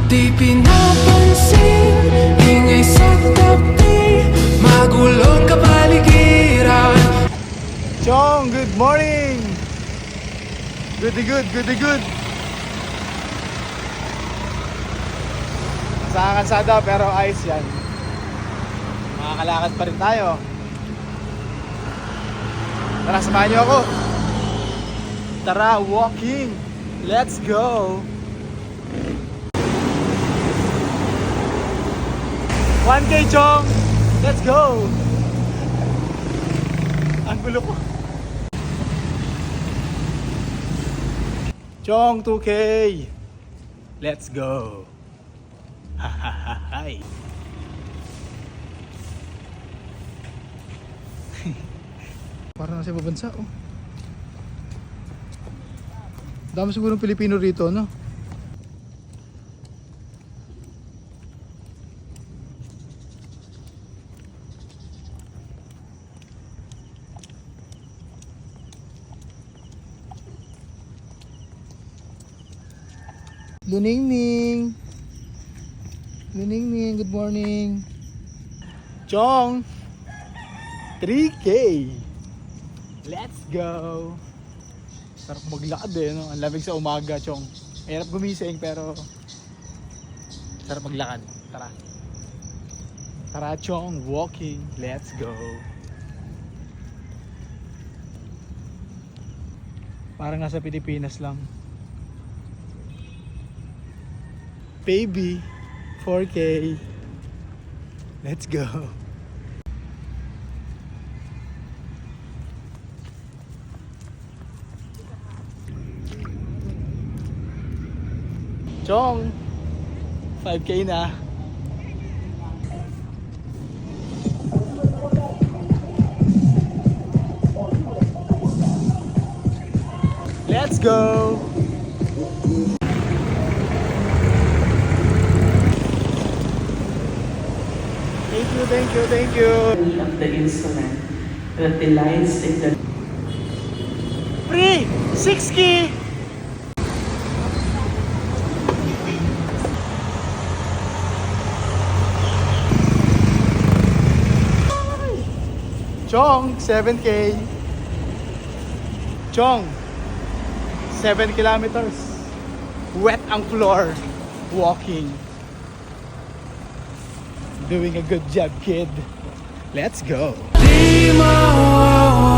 Di pinapansin, ingay sa tabi, magulong kapaligiran. Chong, good morning! Goody good, goody good. Sa kansada pero ayos yan. Makakalakad pa rin tayo. Tara, samahan niyo ako. Tara, walking. Let's go. 1K, Chong. Let's go. Ang gulo ko. Chong, 2K. Let's go. Hi. Parang nasa ibang bansa, oh. Dami siguro ng Pilipino rito, no? Luningning. Luningning, good morning. Chong, 3K. Let's go. Sarap maglakad eh, no? Ang lamig sa umaga, Chong. Mahirap gumising pero sarap maglakad. Tara. Tara, Chong, walking. Let's go. Parang nasa Pilipinas lang. Baby, 4K. Let's go. Chong, 5K na. Let's go. Thank you, thank you. Of the instrument that delights in the Free! 6K! Chong, 7K. Chong, 7 kilometers. Wet ang floor. Walking. Doing a good job, kid. Let's go. Di mawawala